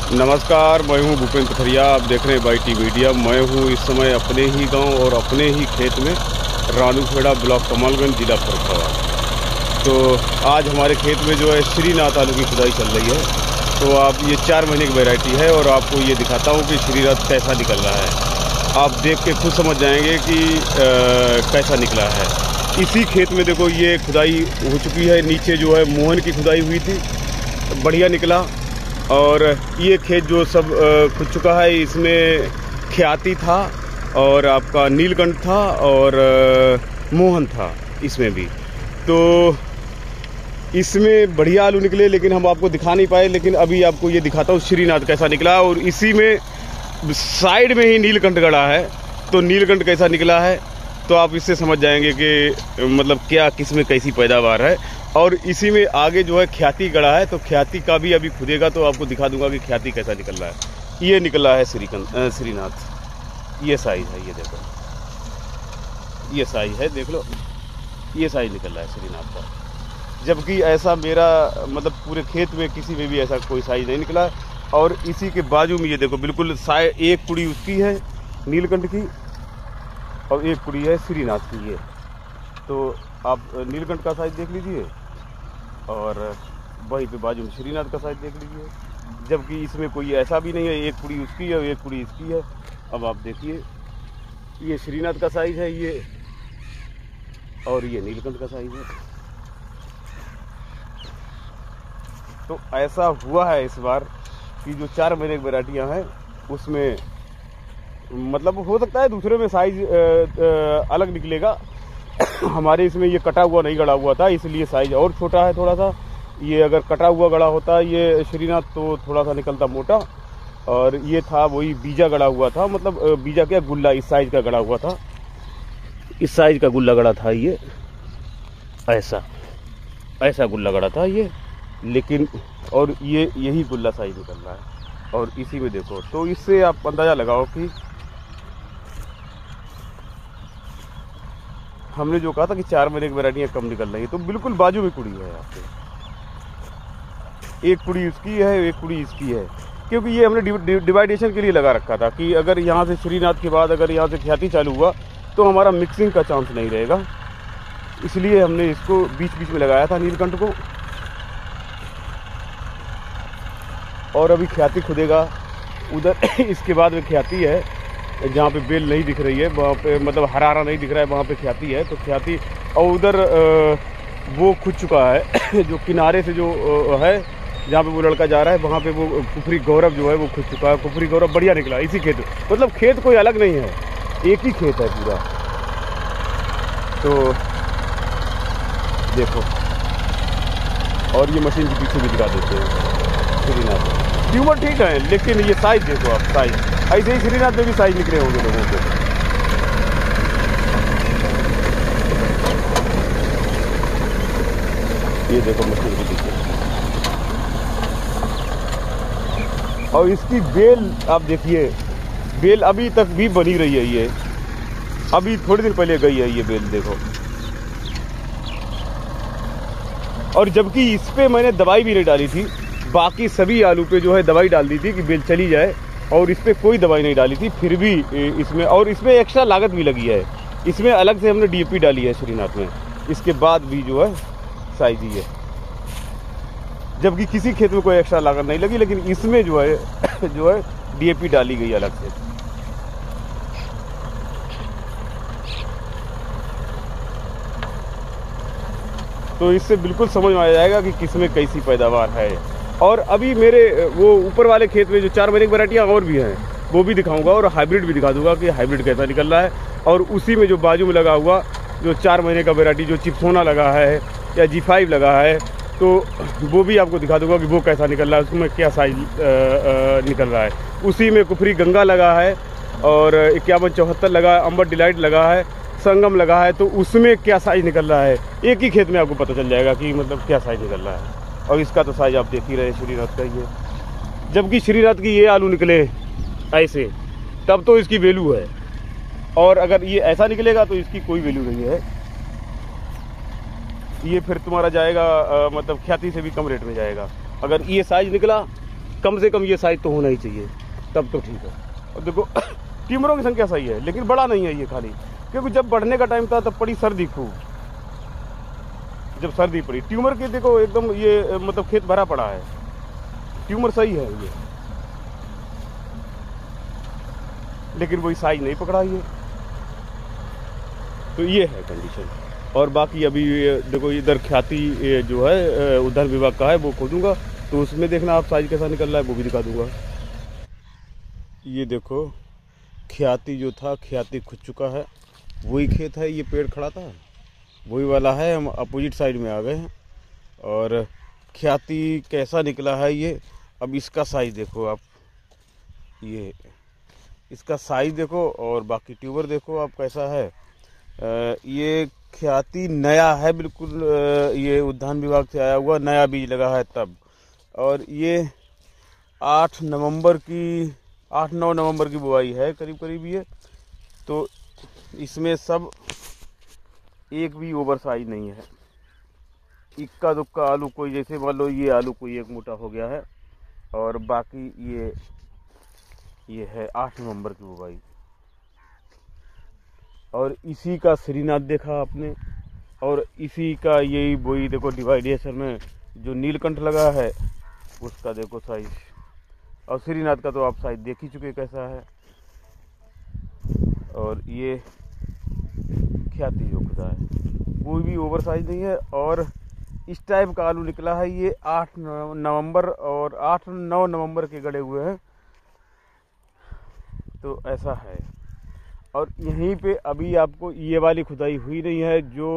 नमस्कार, मैं हूं भूपेंद्र पथरिया। आप देख रहे हैं बाई टी मीडिया। मैं हूं इस समय अपने ही गांव और अपने ही खेत में, रानूखेड़ा ब्लॉक कमालगंज, जिला फर्रुखाबाद। तो आज हमारे खेत में जो है श्रीनाथ आलू की खुदाई चल रही है। तो आप ये 4 महीने की वैरायटी है और आपको ये दिखाता हूँ कि श्रीनाथ कैसा निकल रहा है। आप देख के खुद समझ जाएंगे कि कैसा निकला है। इसी खेत में देखो ये खुदाई हो चुकी है। नीचे जो है मोहन की खुदाई हुई थी, बढ़िया निकला। और ये खेत जो सब खुद चुका है, इसमें ख्याति था और आपका नीलकंठ था और मोहन था इसमें भी। तो इसमें बढ़िया आलू निकले, लेकिन हम आपको दिखा नहीं पाए। लेकिन अभी आपको ये दिखाता हूँ श्रीनाथ कैसा निकला। और इसी में साइड में ही नीलकंठ गड़ा है, तो नीलकंठ कैसा निकला है तो आप इससे समझ जाएंगे कि मतलब क्या किसमें कैसी पैदावार है। और इसी में आगे जो है ख्याति गड़ा है, तो ख्याति का भी अभी खुदेगा तो आपको दिखा दूंगा कि ख्याति कैसा निकल रहा है। ये निकला है श्रीनाथ। ये साइज है, ये देखो, ये साइज है, देख लो, ये साइज निकल रहा है श्रीनाथ का। जबकि ऐसा मेरा मतलब पूरे खेत में किसी में भी ऐसा कोई साइज नहीं निकला। और इसी के बाजू में ये देखो, बिल्कुल एक कुड़ी उसकी है नीलकंठ की और एक कुड़ी है श्रीनाथ की। ये तो आप नीलकंठ का साइज देख लीजिए और वहीं पे बाजू में श्रीनाथ का साइज देख लीजिए। जबकि इसमें कोई ऐसा भी नहीं है, एक कुड़ी उसकी है और एक कुड़ी इसकी है। अब आप देखिए, ये श्रीनाथ का साइज है ये, और ये नीलकंठ का साइज है। तो ऐसा हुआ है इस बार कि जो 4 महीने की वैरायटियाँ हैं उसमें मतलब हो सकता है दूसरे में साइज अलग निकलेगा। हमारे इसमें ये कटा हुआ नहीं गड़ा हुआ था, इसलिए साइज और छोटा है थोड़ा सा। ये अगर कटा हुआ गड़ा होता ये श्रीनाथ तो थोड़ा सा निकलता मोटा। और ये था वही बीजा गड़ा हुआ था, मतलब बीजा क्या, गुल्ला इस साइज का गड़ा हुआ था। इस साइज का गुल्ला गड़ा था ये, ऐसा गुल्ला गड़ा था ये। लेकिन और ये यही गुल्ला साइज निकल रहा है। और इसी में देखो, तो इससे आप अंदाजा लगाओ कि हमने जो कहा था कि 4 महीने की वैरायटियाँ कम निकल रही है, तो बिल्कुल बाजू में कुड़ी है आपके। एक कुड़ी उसकी है, एक कुड़ी इसकी है। क्योंकि ये हमने डिवाइडेशन के लिए लगा रखा था कि अगर यहाँ से श्रीनाथ के बाद अगर यहाँ से ख्याति चालू हुआ तो हमारा मिक्सिंग का चांस नहीं रहेगा। इसलिए हमने इसको बीच बीच में लगाया था नीलकंठ को। और अभी ख्याति खुदेगा उधर। इसके बाद में ख्याति है, जहाँ पे बेल नहीं दिख रही है वहाँ पे, मतलब हरा नहीं दिख रहा है, वहाँ पे ख्याति है। तो ख्याति, और उधर वो खुद चुका है जो किनारे से जो है, जहाँ पे वो लड़का जा रहा है वहाँ पे वो कुफरी गौरव जो है वो खुद चुका है। कुफरी गौरव बढ़िया निकला इसी खेत, मतलब खेत कोई अलग नहीं है, एक ही खेत है पूरा। तो देखो, और ये मशीन के पीछे भी दिखा देते हैं श्रीनाथ। ट्यूबर ठीक है, लेकिन ये साइज देखो आप, साइज ऐसे ही श्रीनाथ में भी साइज निकले होंगे लोगों के। ये देखो मशीन के पीछे। और इसकी बेल आप देखिए, बेल अभी तक भी बनी रही है। ये अभी थोड़ी देर पहले गई है ये बेल, देखो। और जबकि इस पे मैंने दवाई भी नहीं डाली थी, बाकी सभी आलू पे जो है दवाई डाल दी थी कि बेल चली जाए, और इस पे कोई दवाई नहीं डाली थी। फिर भी इसमें, और इसमें एक्स्ट्रा लागत भी लगी है। इसमें अलग से हमने डीएपी डाली है श्रीनाथ में, इसके बाद भी जो है साइज ही है। जबकि किसी खेत में कोई एक्स्ट्रा लागत नहीं लगी, लेकिन इसमें जो है डीएपी डाली गई अलग से। तो इससे बिल्कुल समझ में आ जाएगा कि किसमें कैसी पैदावार है। और अभी मेरे वो ऊपर वाले खेत में जो 4 महीने की वैरायटियाँ और भी हैं वो भी दिखाऊंगा, और हाइब्रिड भी दिखा दूंगा कि हाइब्रिड कैसा निकल रहा है। और उसी में जो बाजू में लगा हुआ जो 4 महीने का वैरायटी जो चिप्सोना लगा है या G5 लगा है, तो वो भी आपको दिखा दूंगा कि वो कैसा निकल रहा है, उसमें क्या साइज निकल रहा है। उसी में कुफरी गंगा लगा है और 5174 लगा है, अम्बर डिलाइट लगा है, संगम लगा है। तो उसमें क्या साइज निकल रहा है, एक ही खेत में आपको पता चल जाएगा कि मतलब क्या साइज निकल रहा है। और इसका तो साइज आप देख ही रहे श्रीनाथ का ये। जबकि श्रीनाथ की ये आलू निकले ऐसे, तब तो इसकी वैल्यू है। और अगर ये ऐसा निकलेगा तो इसकी कोई वैल्यू नहीं है। ये फिर तुम्हारा जाएगा मतलब ख्याति से भी कम रेट में जाएगा। अगर ये साइज निकला कम से कम ये साइज तो होना ही चाहिए, तब तो ठीक है। और देखो ट्यूमरों की संख्या सही है, लेकिन बड़ा नहीं है ये खाली, क्योंकि जब बढ़ने का टाइम था तब पड़ी सर्दी खूब, जब सर्दी पड़ी ट्यूमर के देखो एकदम ये मतलब खेत भरा पड़ा है, ट्यूमर सही है ये, लेकिन वही साइज नहीं पकड़ा ये। तो ये है कंडीशन। और बाकी अभी देखो इधर ख्याति जो है उद्यान विभाग का है, वो खोदूंगा तो उसमें देखना आप साइज कैसा निकल रहा है, वो भी दिखा दूंगा। ये देखो ख्याति जो था, ख्याति खुद चुका है, वही खेत है, ये पेड़ खड़ा था वही वाला है, हम अपोजिट साइड में आ गए हैं। और ख्याति कैसा निकला है ये, अब इसका साइज देखो आप, ये इसका साइज देखो और बाकी ट्यूबर देखो आप कैसा है। ये ख्याति नया है बिल्कुल, ये उद्यान विभाग से आया हुआ नया बीज लगा है तब। और ये 8-9 नवंबर की बुआई है करीब करीब ये। तो इसमें सब एक भी ओवर साइज नहीं है, इक्का दुक्का आलू कोई, जैसे मान लो ये आलू कोई एक मोटा हो गया है, और बाकी ये है 8 नवंबर की बुआई। और इसी का श्रीनाथ देखा आपने, और इसी का यही वही देखो डिवाइडेशन में जो नीलकंठ लगा है उसका देखो साइज, और श्रीनाथ का तो आप साइज देख ही चुके कैसा है। और ये ख्याति जो खुदा है कोई भी ओवर साइज नहीं है। और इस टाइप का आलू निकला है ये 8-9 नवंबर और 8-9 नवंबर के गड़े हुए हैं, तो ऐसा है। और यहीं पे अभी आपको ये वाली खुदाई हुई नहीं है जो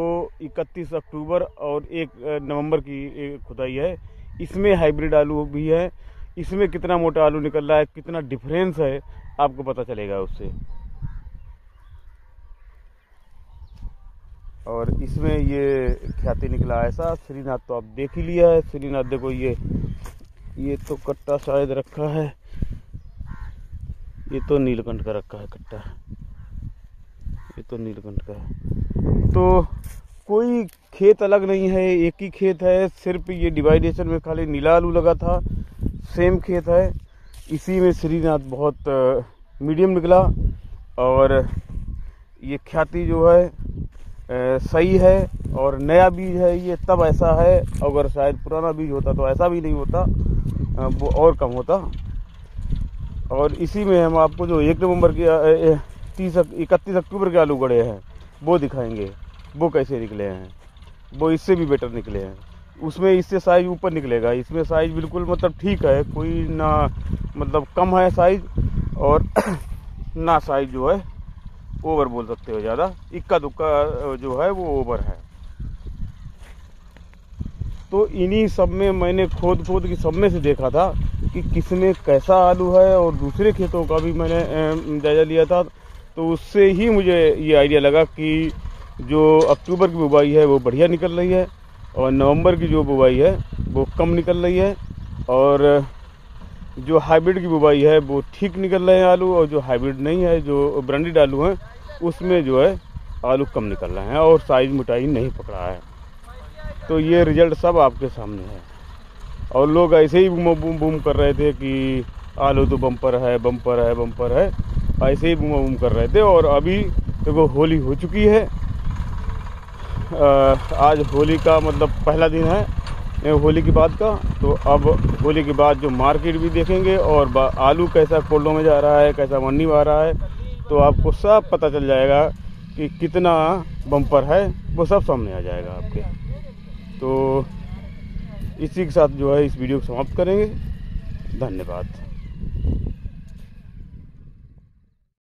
31 अक्टूबर और 1 नवंबर की खुदाई है, इसमें हाइब्रिड आलू भी है। इसमें कितना मोटा आलू निकल रहा है, कितना डिफरेंस है आपको पता चलेगा उससे। और इसमें ये ख्याति निकला ऐसा। श्रीनाथ तो आप देख ही लिया है, श्रीनाथ देखो ये तो कट्टा शायद रखा है, ये तो नीलकंठ का रखा है कट्टा, ये तो नीलकंठ का है। तो कोई खेत अलग नहीं है, एक ही खेत है, सिर्फ ये डिवाइडेशन में खाली नीला आलू लगा था, सेम खेत है। इसी में श्रीनाथ बहुत मीडियम निकला। और ये ख्याति जो है सही है और नया बीज है ये, तब ऐसा है। अगर शायद पुराना बीज होता तो ऐसा भी नहीं होता, वो और कम होता। और इसी में हम आपको जो 1 नवंबर की 31 अक्टूबर के आलू गड़े हैं वो दिखाएंगे, वो कैसे निकले हैं, वो इससे भी बेटर निकले हैं। उसमें इससे साइज ऊपर निकलेगा, इसमें साइज बिल्कुल मतलब ठीक है, कोई ना मतलब कम है साइज और ना साइज जो है ओवर बोल सकते हो ज़्यादा, इक्का दुक्का जो है वो ओवर है। तो इन्हीं सब में मैंने खोद के सब में से देखा था कि किसमें कैसा आलू है, और दूसरे खेतों का भी मैंने जायजा लिया था। तो उससे ही मुझे ये आइडिया लगा कि जो अक्टूबर की बुवाई है वो बढ़िया निकल रही है, और नवंबर की जो बुवाई है वो कम निकल रही है, और जो हाइब्रिड की बुवाई है वो ठीक निकल रहे हैं आलू, और जो हाइब्रिड नहीं है, जो ब्रांडेड आलू हैं, उसमें जो है आलू कम निकल रहे हैं और साइज मोटाई नहीं पकड़ा है। तो ये रिजल्ट सब आपके सामने है। और लोग ऐसे ही बूम कर रहे थे कि आलू तो बम्पर है बम्पर है बम्पर है, ऐसे ही बूम कर रहे थे। और अभी देखो होली हो चुकी है, आज होली का मतलब पहला दिन है होली के बाद का। तो अब होली के बाद जो मार्केट भी देखेंगे, और आलू कैसा कोल्डों में जा रहा है, कैसा मंडी में आ रहा है, तो आपको सब पता चल जाएगा कि कितना बम्पर है, वो सब सामने आ जाएगा आपके। तो इसी के साथ जो है इस वीडियो को समाप्त करेंगे। धन्यवाद।